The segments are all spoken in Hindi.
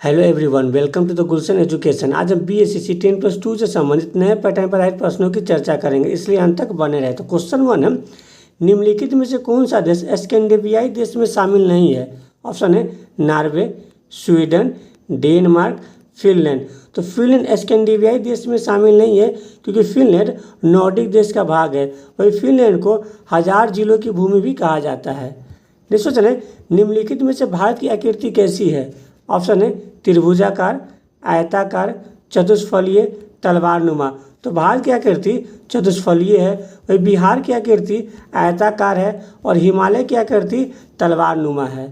Hello everyone, welcome to the Gulshan education. आज हम BSc 10+2 से संबंधित नए पैटर्न पर आधारित प्रश्नों की चर्चा करेंगे, इसलिए अंत तक बने रहे। तो क्वेश्चन 1 है, निम्नलिखित में से कौन सा देश स्कैंडिनेवियाई देश में शामिल नहीं है? ऑप्शन है नॉर्वे, स्वीडन, डेनमार्क, फिनलैंड। तो फिनलैंड स्कैंडिनेवियाई देश में शामिल नहीं है क्योंकि फिनलैंड नॉर्डिक देश का भाग है। वही फिनलैंड को 1000 जिलों की भूमि भी कहा जाता है। नेक्स्ट क्वेश्चन है, निम्नलिखित में से भारत की आकृति कैसी है? ऑप्शन है त्रिभुजाकार, आयताकार, चतुष्फलीय, तलवारनुमा। तो भारत की आकृति चतुष्फलीय है, वही बिहार की आकृति आयताकार है और हिमालय की आकृति तलवारनुमा है।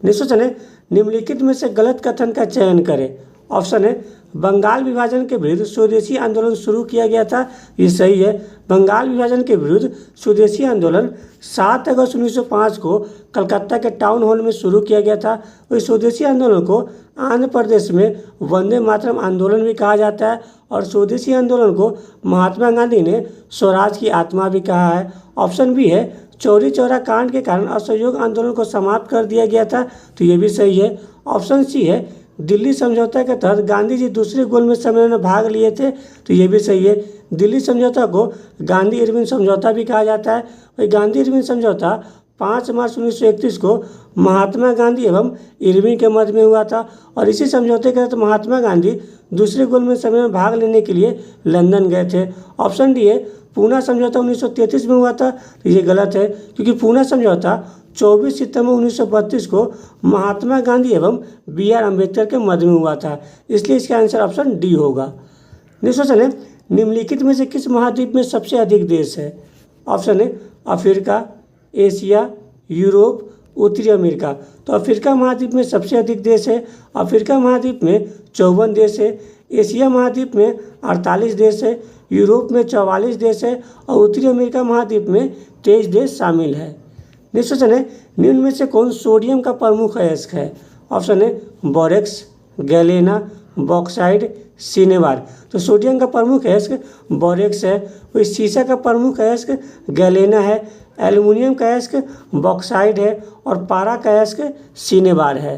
नेक्स्ट क्वेश्चन है, निम्नलिखित में से गलत कथन का चयन करें। ऑप्शन है बंगाल विभाजन के विरुद्ध स्वदेशी आंदोलन शुरू किया गया था। ये सही है। बंगाल विभाजन के विरुद्ध स्वदेशी आंदोलन 7 अगस्त 1905 को कलकत्ता के टाउन हॉल में शुरू किया गया था। इस स्वदेशी आंदोलन को आंध्र प्रदेश में वंदे मातरम आंदोलन भी कहा जाता है और स्वदेशी आंदोलन को महात्मा गांधी ने स्वराज की आत्मा भी कहा है। ऑप्शन बी है चौरी चौरा कांड के कारण असहयोग आंदोलन को समाप्त कर दिया गया था। तो ये भी सही है। ऑप्शन सी है दिल्ली समझौता के तहत गांधी जी दूसरे गोलमेज सम्मेलन में भाग लिए थे। तो ये भी सही है। दिल्ली समझौता को गांधी इरविन समझौता भी कहा जाता है। वही गांधी इरविन समझौता 5 मार्च 1931 को महात्मा गांधी एवं इरविन के मध्य में हुआ था और इसी समझौते के तहत महात्मा गांधी दूसरे गोलमेज सम्मेलन में भाग लेने के लिए लंदन गए थे। ऑप्शन डी है पूना समझौता 1933 में हुआ था। तो ये गलत है क्योंकि पूना समझौता 24 सितंबर 1932 को महात्मा गांधी एवं BR अम्बेडकर के मध्य में हुआ था, इसलिए इसका आंसर ऑप्शन डी होगा। नेक्स्ट क्वेश्चन है, निम्नलिखित में से किस महाद्वीप में सबसे अधिक देश है? ऑप्शन है अफ्रीका, एशिया, यूरोप, उत्तरी अमेरिका। तो अफ्रीका महाद्वीप में सबसे अधिक देश है। अफ्रीका महाद्वीप में 54 देश है। एशिया महाद्वीप में 48 देश है। यूरोप में 44 देश है और उत्तरी अमेरिका महाद्वीप में 23 देश शामिल है। नेक्स्ट क्वेश्चन है, निम्न में से कौन सोडियम का प्रमुख अयस्क है? ऑप्शन है बोरेक्स, गैलेना, बॉक्साइड, सिनेबार। तो सोडियम का प्रमुख अयस्क बोरेक्स है। वही सीसा का प्रमुख अयस्क गैलेना है। एल्युमिनियम का अयस्क बॉक्साइड है और पारा का अयस्क सिनेबार है।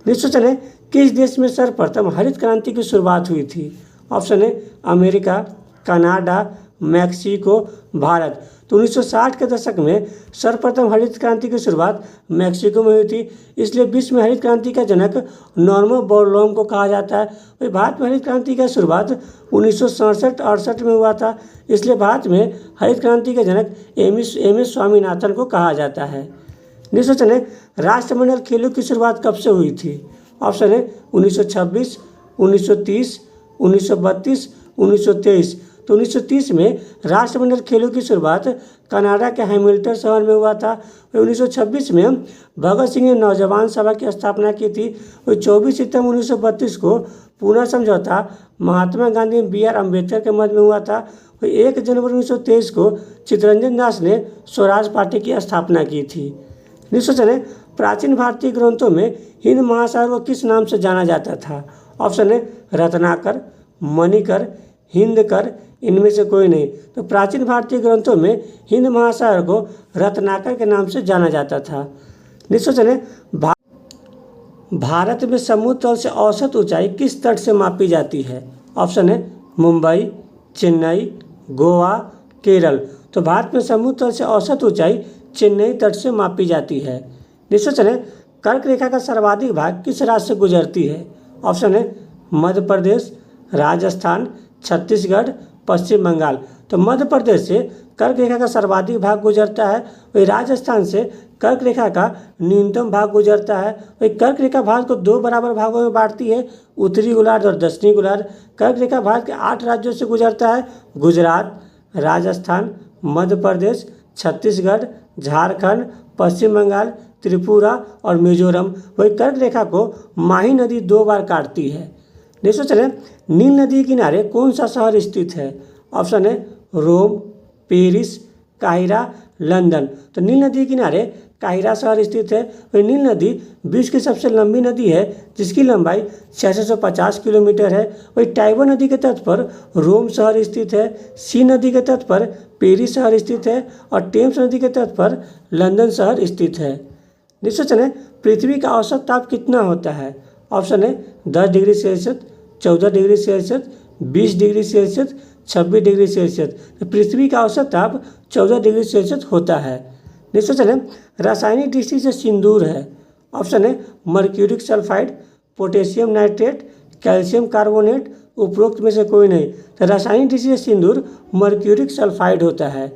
नेक्स्ट क्वेश्चन है, किस देश में सर्वप्रथम हरित क्रांति की शुरुआत हुई थी? ऑप्शन है अमेरिका, कनाडा, मैक्सिको, भारत। तो 1960 के दशक में सर्वप्रथम हरित क्रांति की शुरुआत मैक्सिको में हुई थी, इसलिए विश्व में हरित क्रांति का जनक नॉर्मन बोरलॉग को कहा जाता है। वही भारत में हरित क्रांति की शुरुआत 1967-68 में हुआ था, इसलिए भारत में हरित क्रांति के जनक एम एस स्वामीनाथन को कहा जाता है। नेक्स्ट क्वेश्चन है, राष्ट्रमंडल खेलों की शुरुआत कब से हुई थी? ऑप्शन है 1926, 1930, 1932, 1923। तो 1930 में राष्ट्रमंडल खेलों की शुरुआत कनाडा के हैमिल्टन शहर में हुआ था। 1926 में भगत सिंह ने नौजवान सभा की स्थापना की थी। 24 सितंबर 1932 को पूना समझौता महात्मा गांधी BR अम्बेडकर के मध्य में हुआ था। 1 जनवरी 1923 को चित्तरंजन दास ने स्वराज पार्टी की स्थापना की थी। नेक्स्ट क्वेश्चन है, प्राचीन भारतीय ग्रंथों में हिंद महासागर को किस नाम से जाना जाता था? ऑप्शन है रत्नाकर, मणिकर, हिंदकर, इनमें से कोई नहीं। तो प्राचीन भारतीय ग्रंथों में हिंद महासागर को रत्नाकर के नाम से जाना जाता था। नेक्स्ट क्वेश्चन है, भारत में समुद्र तल से औसत ऊंचाई किस तट से मापी जाती है? ऑप्शन है मुंबई, चेन्नई, गोवा, केरल। तो भारत में समुद्र तल से औसत ऊंचाई चेन्नई तट से मापी जाती है। नेक्स्ट क्वेश्चन है, कर्क रेखा का सर्वाधिक भाग किस राज्य से गुजरती है? ऑप्शन है मध्य प्रदेश, राजस्थान, छत्तीसगढ़, पश्चिम बंगाल। तो मध्य प्रदेश से कर्क रेखा का सर्वाधिक भाग गुजरता है। वही राजस्थान से कर्क रेखा का न्यूनतम भाग गुजरता है। वही कर्क रेखा भारत को 2 बराबर भागों में बांटती है, उत्तरी गोलार्ध और दक्षिणी गोलार्ध। कर्क रेखा भारत के 8 राज्यों से गुजरता है, गुजरात, राजस्थान, मध्य प्रदेश, छत्तीसगढ़, झारखंड, पश्चिम बंगाल, त्रिपुरा और मिजोरम। वही कर्क रेखा को माही नदी 2 बार काटती है। नेक्स्ट क्वेश्चन है, नील नदी के किनारे कौन सा शहर स्थित है? ऑप्शन है रोम, पेरिस, काहिरा, लंदन। तो नील नदी के किनारे काहिरा शहर स्थित है। वही नील नदी विश्व की सबसे लंबी नदी है जिसकी लंबाई 650 किलोमीटर है। वही टाइबर नदी के तट पर रोम शहर स्थित है। सी नदी के तट पर पेरिस शहर स्थित है और टेम्स नदी के तट पर लंदन शहर स्थित है। नेक्स्ट क्वेश्चन है, पृथ्वी का औसत ताप कितना होता है? ऑप्शन है 10 degree Celsius, 14 degree Celsius, 20 degree Celsius, 26 degree Celsius. तो पृथ्वी का औसत ताप 14 डिग्री सेल्सियस होता है। नेक्स्ट क्वेश्चन है रासायनिक दृष्टि से सिंदूर है। ऑप्शन है mercuric sulphide, potassium nitrate, calcium carbonate, उपरोक्त में से कोई नहीं। तो रासायनिक दृष्टि से सिंदूर मर्क्यूरिक सल्फाइड होता है।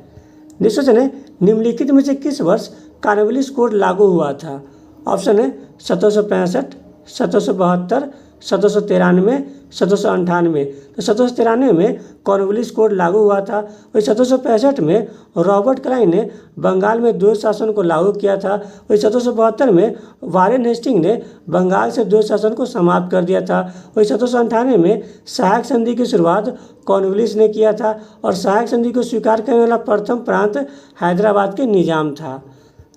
नेक्स्ट क्वेश्चन है निम्नलिखित में से किस वर्ष कॉर्नवालिस कोड लागू हुआ था। ऑप्शन है 1765, 1772, 1793, 1798। तो 1793 में कॉर्नवालिस कोड लागू हुआ था। वही 1765 में रॉबर्ट क्लाइन ने बंगाल में द्वैध शासन को लागू किया था। वही 1772 में वारेन हेस्टिंग ने बंगाल से द्वैध शासन को समाप्त कर दिया था। वही 1798 में सहायक संधि की शुरुआत कॉर्नवालिस ने किया था और सहायक संधि को स्वीकार करने वाला प्रथम प्रांत हैदराबाद के निजाम था।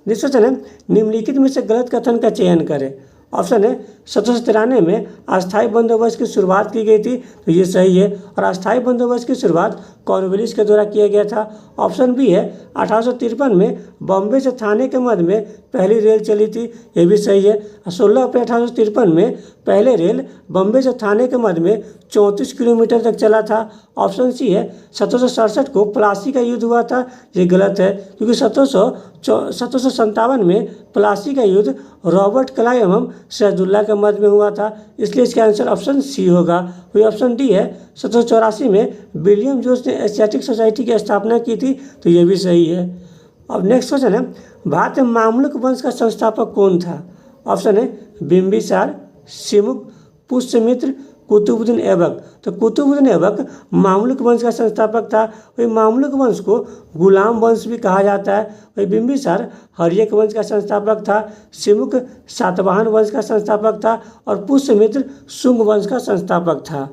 नेक्स्ट क्वेश्चन है निम्नलिखित में से गलत कथन का चयन करें। ऑप्शन है 1793 में अस्थायी बंदोबस्त की शुरुआत की गई थी, तो ये सही है और अस्थायी बंदोबस्त की शुरुआत कॉर्नवालिस के द्वारा किया गया था। ऑप्शन बी है 1853 में बॉम्बे से थाने के मध्य में पहली रेल चली थी, ये भी सही है। 16 अप्रैल 1853 में पहले रेल बॉम्बे से थाने के मध्य में 34 किलोमीटर तक चला था। ऑप्शन सी है 1767 को प्लासी का युद्ध हुआ था, ये गलत है क्योंकि 1757 में प्लासी का युद्ध रॉबर्ट क्लाइव एवं सिराजुद्दौला के मध्य में हुआ था, इसलिए इसका आंसर ऑप्शन सी होगा। वही ऑप्शन डी है 1784 में विलियम जोन्स ने एशियाटिक सोसाइटी की स्थापना की थी, तो ये भी सही है। अब नेक्स्ट क्वेश्चन है भारत में मामलुक वंश का संस्थापक कौन था। ऑप्शन है बिम्बिसार, सिमुक, पुष्यमित्र, कुतुबुद्दीन ऐबक। तो कुतुबुद्दीन ऐबक मामलुक वंश का संस्थापक था। वही मामलुक वंश को गुलाम वंश भी कहा जाता है। वही बिम्बिसार हर्यक वंश का संस्थापक था, सिमुक सातवाहन वंश का संस्थापक था और पुष्यमित्र शुंग वंश का संस्थापक था।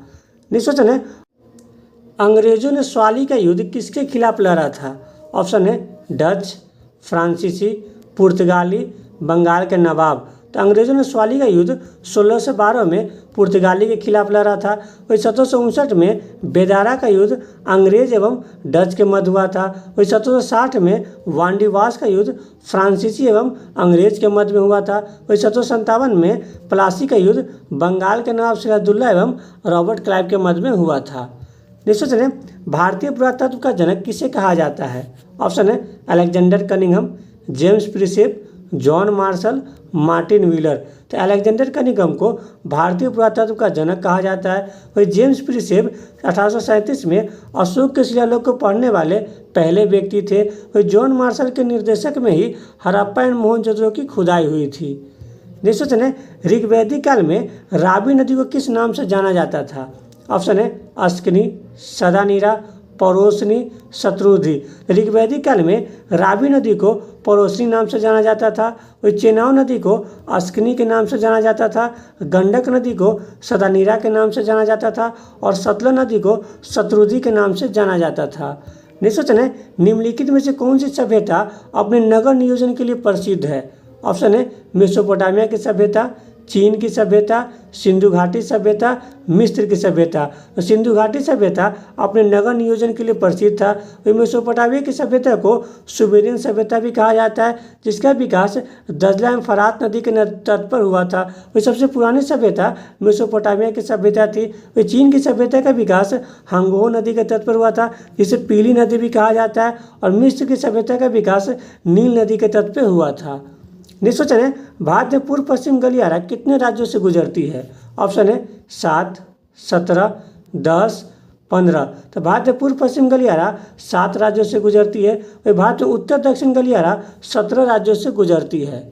नेक्स्ट क्वेश्चन है अंग्रेजों ने स्वाली का युद्ध किसके खिलाफ लड़ा था। ऑप्शन है डच, फ्रांसीसी, पुर्तगाली, बंगाल के नवाब। तो अंग्रेजों ने स्वाली का युद्ध 1612 में पुर्तगाली के खिलाफ लड़ा था। वही 1759 में बेदारा का युद्ध अंग्रेज एवं डच के मध्य हुआ था। वही 1760 में वांडीवास का युद्ध फ्रांसीसी एवं अंग्रेज के मध्य में हुआ था। वही 1757 में प्लासी का युद्ध बंगाल के नवाब सिराजुद्दौला एवं रॉबर्ट क्लाइव के मध्य में हुआ था। नेक्स्ट क्वेश्चन है भारतीय पुरातत्व का जनक किसे कहा जाता है। ऑप्शन है Alexander Cunningham, James Prinsep, John Marshall, Martin Wheeler. तो अलेक्जेंडर कनिंघम को भारतीय पुरातत्व का जनक कहा जाता है। वही जेम्स प्रिसेप 1837 में अशोक के शिलालेख को पढ़ने वाले पहले व्यक्ति थे। वही जॉन मार्शल के निर्देशक में ही हड़प्पा एंड मोहनजोदड़ो की खुदाई हुई थी। नेक्स्ट क्वेश्चन है ऋग्वैदिक काल में रावी नदी को किस नाम से जाना जाता था। ऑप्शन है अस्कनी, सदानीरा, परोसनी, शत्रुधि। ऋग्वैदिक काल में रावी नदी को परोसनी नाम से जाना जाता था। वही चेनाब नदी को अस्कनी के नाम से जाना जाता था, गंडक नदी को सदानीरा के नाम से जाना जाता था और सतलज नदी को शत्रुधि के नाम से जाना जाता था। नेक्स्ट क्वेश्चन है निम्नलिखित में से कौन सी सभ्यता अपने नगर नियोजन के लिए प्रसिद्ध है। ऑप्शन है मेसोपोटामिया की सभ्यता, चीन की सभ्यता, सिंधु घाटी सभ्यता, मिस्र की सभ्यता। तो सिंधु घाटी सभ्यता अपने नगर नियोजन के लिए प्रसिद्ध था। मेसोपोटामिया की सभ्यता को सुमेरियन सभ्यता भी कहा जाता है, जिसका विकास दजला एवं फरात नदी के तट पर हुआ था। वही सबसे पुरानी सभ्यता मेसोपोटामिया की सभ्यता थी। वही चीन की सभ्यता का विकास हांगहो नदी के तट पर हुआ था, जिसे पीली नदी भी कहा जाता है और मिस्र की सभ्यता का विकास नील नदी के तट पर हुआ था। नेक्स्ट क्वेश्चन है भारत में पूर्व पश्चिम गलियारा कितने राज्यों से गुजरती है। ऑप्शन है 7, 17, 10, 15। तो भारत में पूर्व पश्चिम गलियारा 7 राज्यों से गुजरती है। वही भारत में उत्तर दक्षिण गलियारा 17 राज्यों से गुजरती है।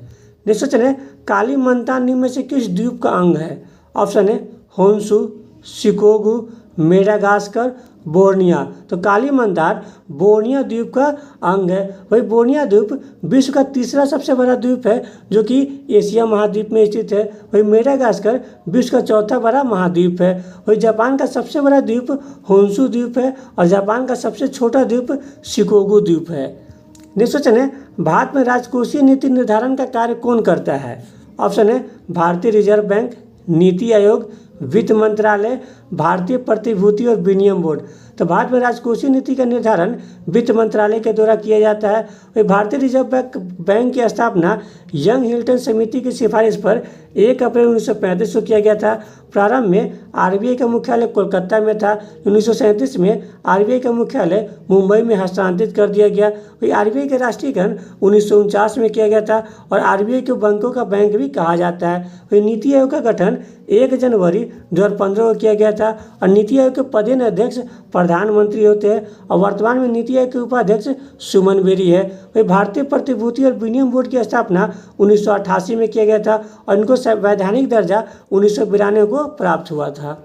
नेक्स्ट क्वेश्चन है कालीमंतान निम्न में से किस द्वीप का अंग है। ऑप्शन है होन्शु, शिकोगु, मेडागास्कर, बोर्निया। तो कालीमंतान बोर्निया द्वीप का अंग है। वही बोर्निया द्वीप विश्व का तीसरा सबसे बड़ा द्वीप है जो कि एशिया महाद्वीप में स्थित है। वही मेडागास्कर विश्व का चौथा बड़ा महाद्वीप है। वही जापान का सबसे बड़ा द्वीप होन्शु द्वीप है और जापान का सबसे छोटा द्वीप शिकोगु द्वीप है। नेक्स्ट क्वेश्चन है भारत में राजकोषीय नीति निर्धारण का कार्य कौन करता है। ऑप्शन है भारतीय रिजर्व बैंक, नीति आयोग, वित्त मंत्रालय, भारतीय प्रतिभूति और विनिमय बोर्ड। तो भारत में राजकोषीय नीति का निर्धारण वित्त मंत्रालय के द्वारा किया जाता है। वही भारतीय रिजर्व बैंक की स्थापना यंग हिल्टन समिति की सिफारिश पर 1 अप्रैल 1935 को किया गया था। प्रारंभ में आरबीआई का मुख्यालय कोलकाता में था। 1937 में आरबीआई का मुख्यालय मुंबई में हस्तांतरित कर दिया गया। वही आरबीआई का राष्ट्रीयकरण 1949 में किया गया था और आरबीआई को बैंकों का बैंक भी कहा जाता है। वही नीति आयोग का गठन 1 जनवरी 2015 को किया गया था और नीति आयोग के पदेन अध्यक्ष प्रधानमंत्री होते हैं और वर्तमान में नीति आयोग के उपाध्यक्ष सुमन बेरी है। वही भारतीय प्रतिभूति और विनिमय बोर्ड की स्थापना 1988 में किया गया था और इनको वैधानिक दर्जा 1992 को प्राप्त हुआ था।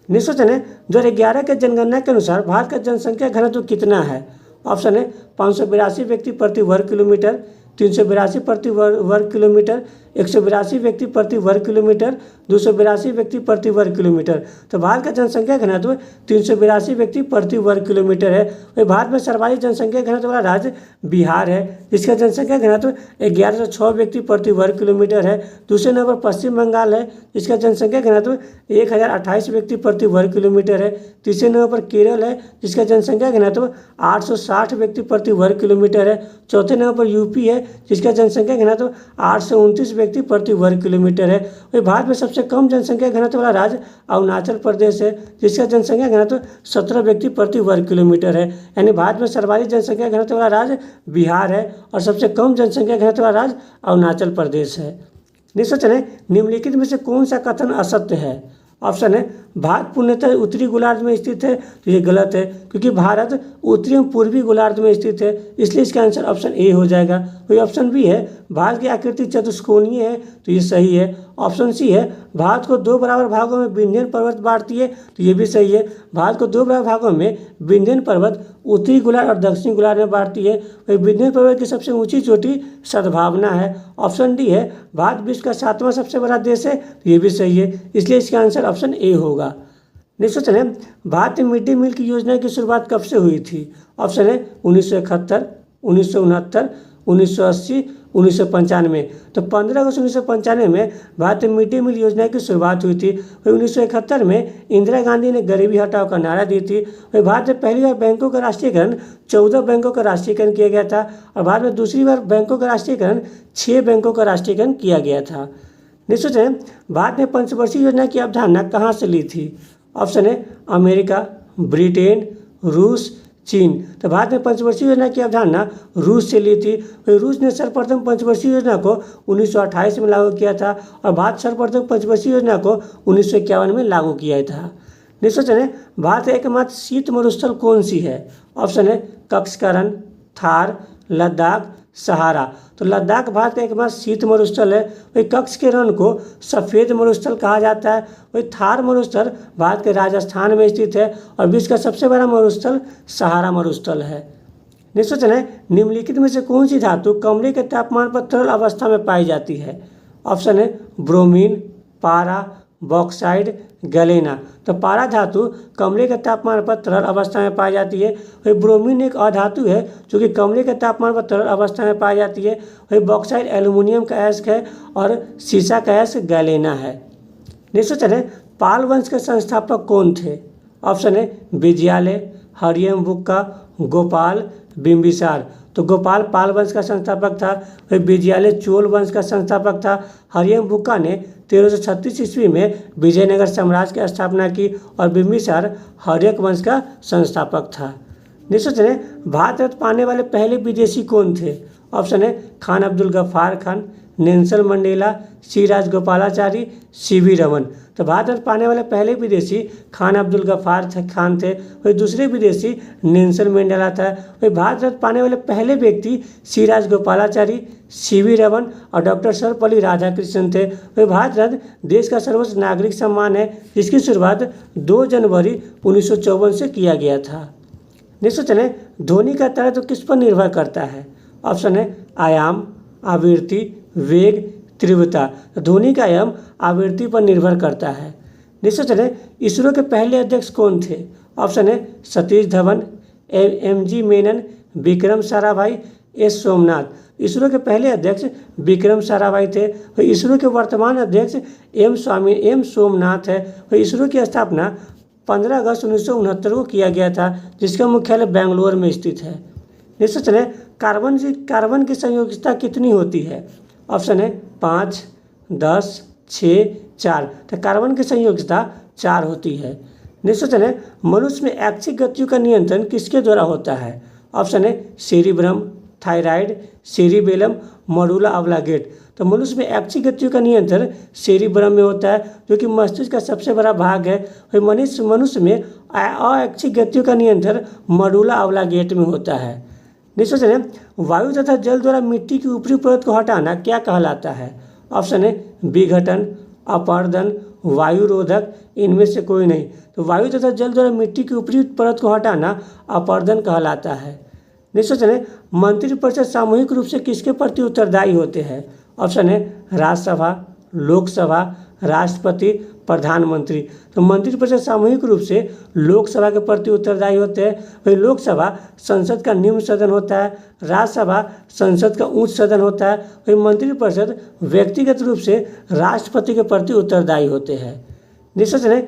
2011 के जनगणना के अनुसार भारत का जनसंख्या घनत्व कितना है? ऑप्शन है 582 व्यक्ति प्रति वर्ग किलोमीटर, 382 प्रति वर्ग किलोमीटर, 182 व्यक्ति प्रति वर्ग किलोमीटर, 282 व्यक्ति प्रति वर्ग किलोमीटर। तो भारत का जनसंख्या घनत्व 382 व्यक्ति प्रति वर्ग किलोमीटर है। वही भारत में सर्वाधिक जनसंख्या घनत्व वाला राज्य बिहार है, जिसका जनसंख्या घनत्व 1106 व्यक्ति प्रति वर्ग किलोमीटर है। दूसरे नंबर पश्चिम बंगाल है, जिसका जनसंख्या घनत्व 1028 व्यक्ति प्रति वर्ग किलोमीटर है। तीसरे नंबर पर केरल है, जिसका जनसंख्या घनत्व 860 व्यक्ति प्रति वर्ग किलोमीटर है। चौथे नंबर पर यूपी है, जिसका जनसंख्या घनत्व 829 व्यक्ति प्रति वर्ग किलोमीटर है। वही भारत में सबसे कम जनसंख्या घनत्व वाला राज्य अरुणाचल प्रदेश है, जिसका जनसंख्या घनत्व 17 व्यक्ति प्रति वर्ग किलोमीटर है। यानी भारत में सर्वाधिक जनसंख्या घनत्व वाला राज्य बिहार है और सबसे कम जनसंख्या घनत्व वाला राज्य अरुणाचल प्रदेश है। निम्नलिखित में से कौन सा कथन असत्य है? ऑप्शन है भारत पूर्णतः उत्तरी गोलार्ध में स्थित है, तो ये गलत है क्योंकि भारत उत्तरी एवं पूर्वी गोलार्ध में स्थित है, इसलिए इसका आंसर ऑप्शन ए हो जाएगा। वही ऑप्शन बी है भारत की आकृति चतुष्कोणीय है, तो ये सही है। ऑप्शन सी है भारत को 2 बराबर भागों में विंध्यन पर्वत बांटती है, तो ये भी सही है। भारत को 2 बराबर भागों में विंध्यन पर्वत उत्तरी गोलार्ध और दक्षिणी गोलार्ध में बांटती है। वही विंध्यन पर्वत की सबसे ऊंची चोटी सद्भावना है। ऑप्शन डी है भारत विश्व का 7वां सबसे बड़ा देश है, तो ये भी सही है, इसलिए इसका आंसर ऑप्शन ए होगा। नेक्स्ट क्वेश्चन है भारत में मिड डे मील की योजना की शुरुआत कब से हुई थी? ऑप्शन है 1971, 1969, 1980, 1995। तो 15 अगस्त 1995 में भारत में मिड डे मील योजना की शुरुआत हुई थी। वही 1971 में इंदिरा गांधी ने गरीबी हटाओ का नारा दी थी। वही भारत में पहली बार बैंकों का राष्ट्रीयकरण 14 बैंकों का राष्ट्रीयकरण किया गया था और भारत में दूसरी बार बैंकों का राष्ट्रीयकरण 6 बैंकों का राष्ट्रीयकरण किया गया था। नेक्स्ट है भारत ने पंचवर्षीय योजना की अवधारणा कहाँ से ली थी? ऑप्शन है अमेरिका, ब्रिटेन, रूस, चीन। तो भारत ने पंचवर्षीय योजना की अवधारणा रूस से ली थी। वही रूस ने सर्वप्रथम पंचवर्षीय योजना को 1928 में लागू किया था और भारत सर्वप्रथम पंचवर्षीय योजना को 1951 में लागू किया था। नेक्स्ट क्वेश्चन है भारत का एकमात्र शीत मरुस्थल कौन सी है? ऑप्शन है कक्सकरण, थार, लद्दाख, सहारा। तो लद्दाख भारत का एकमात्र शीत मरुस्थल है। वही कक्स के रण को सफ़ेद मरुस्थल कहा जाता है। वही थार मरुस्थल भारत के राजस्थान में स्थित है और विश्व का सबसे बड़ा मरुस्थल सहारा मरुस्थल है। नेक्स्ट क्वेश्चन है निम्नलिखित में से कौन सी धातु कमरे के तापमान पर तरल अवस्था में पाई जाती है? ऑप्शन है ब्रोमीन, पारा, बॉक्साइड, गैलेना। तो पारा धातु कमरे के तापमान पर तरल अवस्था में पाई जाती है। वही ब्रोमीन एक अधातु है जो कि कमरे के तापमान पर तरल अवस्था में पाई जाती है। वही बॉक्साइड एल्युमिनियम का अयस्क है और सीसा का अयस्क गैलेना है। नेक्स्ट क्वेश्चन है पाल वंश के संस्थापक कौन थे? ऑप्शन है विजयालय, हरियम बुक्का, गोपाल, बिंबिसार। तो गोपाल पाल वंश का संस्थापक था। वही विजयालय चोल वंश का संस्थापक था। हरियम बुक्का ने 1336 ईस्वी में विजयनगर साम्राज्य की स्थापना की और बिंबिसार हर्यक वंश का संस्थापक था। नेक्स्ट क्वेश्चन है भारत रत्न पाने वाले पहले विदेशी कौन थे? ऑप्शन है खान अब्दुल गफ्फार खान, नेल्सन मंडेला, सी राजगोपालाचारी, सीवी रमन। तो भारत रत्न पाने वाले पहले विदेशी खान अब्दुल गफ्फार खान थे। वही दूसरे विदेशी नेल्सन मंडेला था। वही भारत रत्न पाने वाले पहले व्यक्ति सी राजगोपालाचारी, सीवी रमन और डॉक्टर सर्वपल्ली राधाकृष्णन थे। वही भारत रत्न देश का सर्वोच्च नागरिक सम्मान है जिसकी शुरुआत 2 जनवरी 1954 से किया गया था। नेक्स्ट क्वेश्चन है ध्वनि का तत्व किस पर निर्भर करता है? ऑप्शन है आयाम, आवृत्ति, वेग, तीव्रता। ध्वनि का आयाम आवृत्ति पर निर्भर करता है। नेक्स्ट क्वेश्चन है इसरो के पहले अध्यक्ष कौन थे? ऑप्शन है सतीश धवन, एम.जी. मेनन, विक्रम साराभाई, एस. सोमनाथ। इसरो के पहले अध्यक्ष विक्रम साराभाई थे। इसरो के वर्तमान अध्यक्ष एम. सोमनाथ है। इसरो की स्थापना 15 अगस्त 1969 को किया गया था, जिसका मुख्यालय बेंगलोर में स्थित है। नेक्स्ट क्वेश्चन है, कार्बन की संयोगिता कितनी होती है? ऑप्शन है 5, 10, 6, 4। तो कार्बन की संयोगिता 4 होती है। नेक्स्ट क्वेश्चन है, मनुष्य में ऐच्छिक गतियों का नियंत्रण किसके द्वारा होता है? ऑप्शन है सेरिब्रम, थायराइड, सेरिबेलम, मडुला ऑब्लांगेट। तो मनुष्य में ऐच्छिक गतियों का नियंत्रण सेरिब्रम में होता है, जो कि मस्तिष्क का सबसे बड़ा भाग है। वही मनुष्य में अऐच्छिक गतियों का नियंत्रण मडुला ऑब्लांगेट में होता है। नेक्स्ट क्वेश्चन है, वायु तथा जल द्वारा मिट्टी की ऊपरी परत को हटाना क्या कहलाता है? ऑप्शन है विघटन, अपरदन, वायुरोधक, इनमें से कोई नहीं। तो वायु तथा जल द्वारा मिट्टी की ऊपरी परत को हटाना अपरदन कहलाता है। नेक्स्ट क्वेश्चन है, मंत्रिपरिषद सामूहिक रूप से किसके प्रति उत्तरदायी होते हैं? ऑप्शन है राज्यसभा, लोकसभा, राष्ट्रपति, प्रधानमंत्री। तो मंत्रिपरिषद सामूहिक रूप से लोकसभा के प्रति उत्तरदायी होते हैं। वही लोकसभा संसद का निम्न सदन होता है, राज्यसभा संसद का उच्च सदन होता है। वही मंत्रिपरिषद व्यक्तिगत रूप से राष्ट्रपति के प्रति उत्तरदायी होते हैं। नेक्स्ट क्वेश्चन है,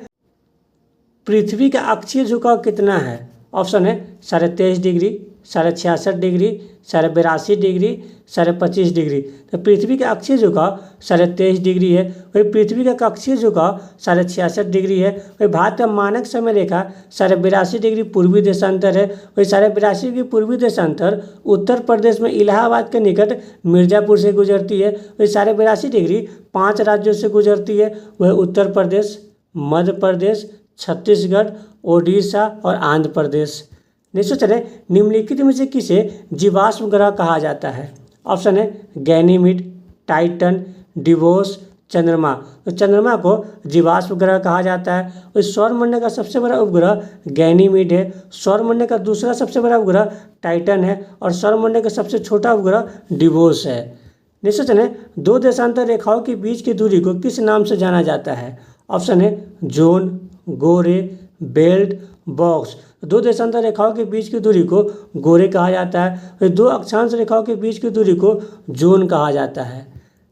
पृथ्वी का अक्षीय झुकाव कितना है? ऑप्शन है 23.5 डिग्री, 66.5 डिग्री, 82 डिग्री, 25 डिग्री। तो पृथ्वी का अक्षीय झुकाव 23.5 डिग्री है। वही पृथ्वी का कक्षीय झुकाव 66.5 डिग्री है। वही भारत का मानक समय रेखा 82 डिग्री पूर्वी देशांतर है। वही 82 डिग्री पूर्वी देशांतर उत्तर प्रदेश में इलाहाबाद के निकट मिर्जापुर से गुजरती है। वही 82 डिग्री 5 राज्यों से गुजरती है। वह उत्तर प्रदेश, मध्य प्रदेश, छत्तीसगढ़, ओडिशा और आंध्र प्रदेश। नेक्स्ट क्वेश्चन है, निम्नलिखित में से किसे जीवाश्म ग्रह कहा जाता है? ऑप्शन है गैनीमीड, टाइटन, डिवोस, चंद्रमा। तो चंद्रमा को जीवाश्म ग्रह कहा जाता है। और सौरमंडल का सबसे बड़ा उपग्रह गैनीमीड है। सौरमंडल का दूसरा सबसे बड़ा उपग्रह टाइटन है और सौरमंडल का सबसे छोटा उपग्रह डिवोस है। नेक्स्ट क्वेश्चन है, दो देशांतर रेखाओं के बीच की दूरी को किस नाम से जाना जाता है? ऑप्शन है जोन, गोरे, बेल्ट, बॉक्स। दो देशांतर रेखाओं के बीच की दूरी को गोरे कहा जाता है। दो अक्षांश रेखाओं के बीच की दूरी को जोन कहा जाता है।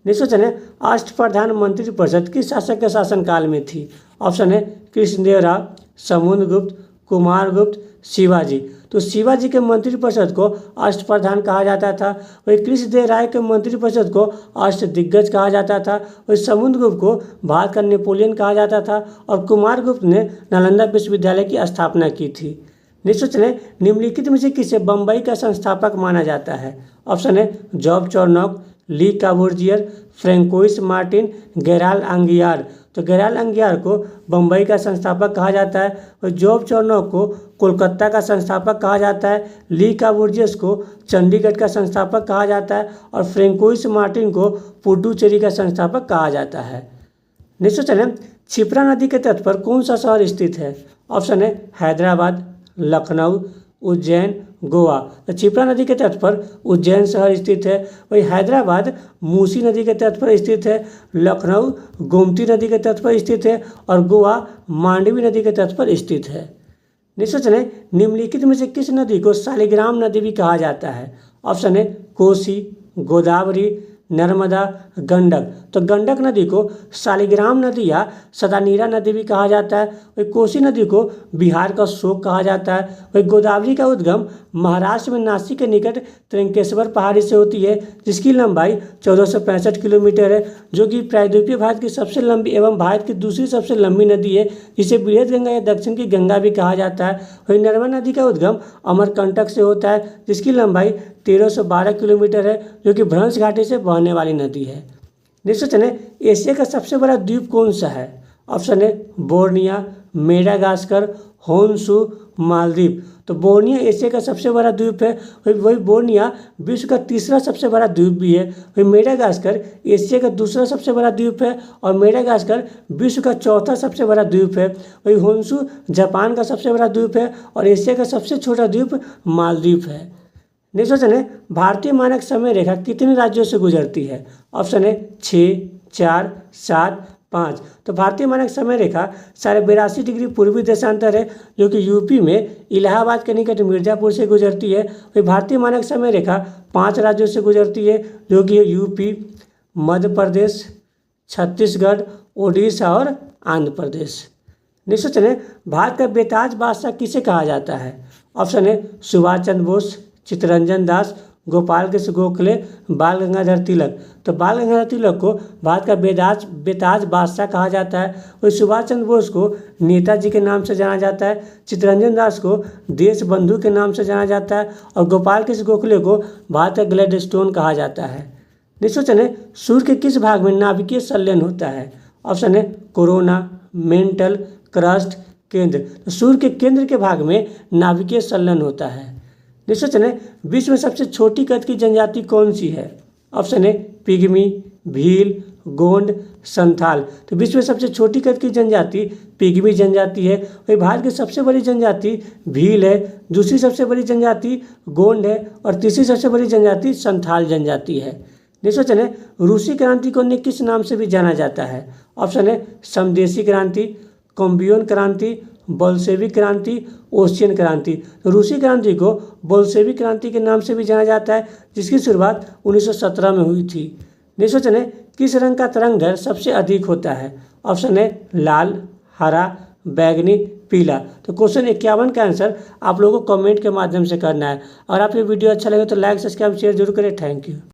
नेक्स्ट क्वेश्चन है, अष्टप्रधान मंत्रिपरिषद किस शासक के शासनकाल में थी? ऑप्शन है कृष्णदेवराय, समुद्रगुप्त, कुमारगुप्त, शिवाजी। तो शिवाजी के मंत्रिपरिषद को अष्टप्रधान कहा जाता था। वही कृष्णदेवराय के मंत्रिपरिषद को अष्टदिग्गज कहा जाता था। वही समुद्रगुप्त को भारत का नेपोलियन कहा जाता था और कुमारगुप्त ने नालंदा विश्वविद्यालय की स्थापना की थी। नेक्स्ट क्वेश्चन है, निम्नलिखित में से किसे बम्बई का संस्थापक माना जाता है? ऑप्शन है जॉब चौर्नोक, ली काबूर्जियर, फ्रैंकोइस मार्टिन, गेराल अंगियार। तो गेराल अंगियार को बम्बई का संस्थापक कहा जाता है और जॉब चौर्नोक को कोलकाता का संस्थापक कहा जाता है। ली काबूर्जियस को चंडीगढ़ का संस्थापक कहा जाता है और फ्रैंकोइस मार्टिन को पुडुचेरी का संस्थापक कहा जाता है। नेक्स्ट क्वेश्चन है, क्षिप्रा नदी के तट पर कौन सा शहर स्थित है? ऑप्शन है हैदराबाद, लखनऊ, उज्जैन, गोवा। तो क्षिप्रा नदी के तट पर उज्जैन शहर स्थित है। वही हैदराबाद मूसी नदी के तट पर स्थित है, लखनऊ गोमती नदी के तट पर स्थित है और गोवा मांडवी नदी के तट पर स्थित है। नेक्स्ट क्वेश्चन है, निम्नलिखित में से किस नदी को शालिग्राम नदी भी कहा जाता है? ऑप्शन है कोसी, गोदावरी, नर्मदा, गंडक। तो गंडक नदी को शालिग्राम नदी या सदानीरा नदी भी कहा जाता है। वही कोसी नदी को बिहार का शोक कहा जाता है। वही गोदावरी का उद्गम महाराष्ट्र में नासिक के निकट त्र्यंकेश्वर पहाड़ी से होती है, जिसकी लंबाई 1465 किलोमीटर है, जो कि प्रायद्वीपीय भारत की सबसे लंबी एवं भारत की दूसरी सबसे लंबी नदी है, जिसे बृहद गंगा या दक्षिण की गंगा भी कहा जाता है। वही नर्मदा नदी का उद्गम अमरकंटक से होता है, जिसकी लंबाई 1312 किलोमीटर है, जो कि भ्रंश घाटी से बहने वाली नदी है। नेक्स्ट क्वेश्चन है, एशिया का सबसे बड़ा द्वीप कौन सा है? ऑप्शन है बोर्निया, मेडागास्कर, होन्शु, मालदीव। तो बोर्निया एशिया का सबसे बड़ा द्वीप है। वही बोर्निया विश्व का तीसरा सबसे बड़ा द्वीप भी है। वही मेडागास्कर एशिया का दूसरा सबसे बड़ा द्वीप है और मेडागास्कर विश्व का चौथा सबसे बड़ा द्वीप है। वही होन्शु जापान का सबसे बड़ा द्वीप है और एशिया का सबसे छोटा द्वीप मालदीव है। नेक्स्ट क्वेश्चन है, भारतीय मानक समय रेखा कितने राज्यों से गुजरती है? ऑप्शन है 6, 4, 7, 5। तो भारतीय मानक समय रेखा 82.5 डिग्री पूर्वी देशांतर है, जो कि यूपी में इलाहाबाद के निकट मिर्जापुर से गुजरती है। वही भारतीय मानक समय रेखा 5 राज्यों से गुजरती है, जो कि यूपी, मध्य प्रदेश, छत्तीसगढ़, ओडिशा और आंध्र प्रदेश। नेक्स्ट क्वेश्चन है, भारत का बेताज बादशाह किसे कहा जाता है? ऑप्शन है सुभाष चंद्र बोस, चित्तरंजन दास, गोपाल कृष्ण गोखले, बाल गंगाधर तिलक। तो बाल गंगाधर तिलक को भारत का बेताज बादशाह कहा जाता है। और सुभाष चंद्र बोस को नेताजी के नाम से जाना जाता है, चित्तरंजन दास को देश बंधु के नाम से जाना जाता है, और गोपाल कृष्ण गोखले को भारत का ग्लैडस्टोन कहा जाता है। नेक्स्ट क्वेश्चन है, सूर्य के किस भाग में नाभिकीय संलयन होता है? ऑप्शन है कोरोना, मेंटल, क्रस्ट, केंद्र। तो सूर्य के केंद्र के भाग में नाभिकीय संलयन होता है। नेक्स्ट क्वेश्चन है, विश्व में सबसे छोटी कद की जनजाति कौन सी है? ऑप्शन है पिग्मी, भील, गोंड, संथाल। तो विश्व में सबसे छोटी कद की जनजाति पिग्मी जनजाति है। वही भारत की सबसे बड़ी जनजाति भील है, दूसरी सबसे बड़ी जनजाति गोंड है, और तीसरी सबसे बड़ी जनजाति संथाल जनजाति है। नेक्स्ट क्वेश्चन है, रूसी क्रांति को अन्य किस नाम से भी जाना जाता है? ऑप्शन है समदेशी क्रांति, कॉम्बियोन क्रांति, बोल्शेविक क्रांति, ओशियन क्रांति। तो रूसी क्रांति को बोल्शेविक क्रांति के नाम से भी जाना जाता है, जिसकी शुरुआत 1917 में हुई थी। नेक्स्ट क्वेश्चन है, किस रंग का तरंगदैर्घ्य सबसे अधिक होता है? ऑप्शन है लाल, हरा, बैगनी, पीला। तो क्वेश्चन 51 का आंसर आप लोगों को कमेंट के माध्यम से करना है। और आप ये वीडियो अच्छा लगे तो लाइक, सब्सक्राइब, शेयर जरूर करें। Thank you.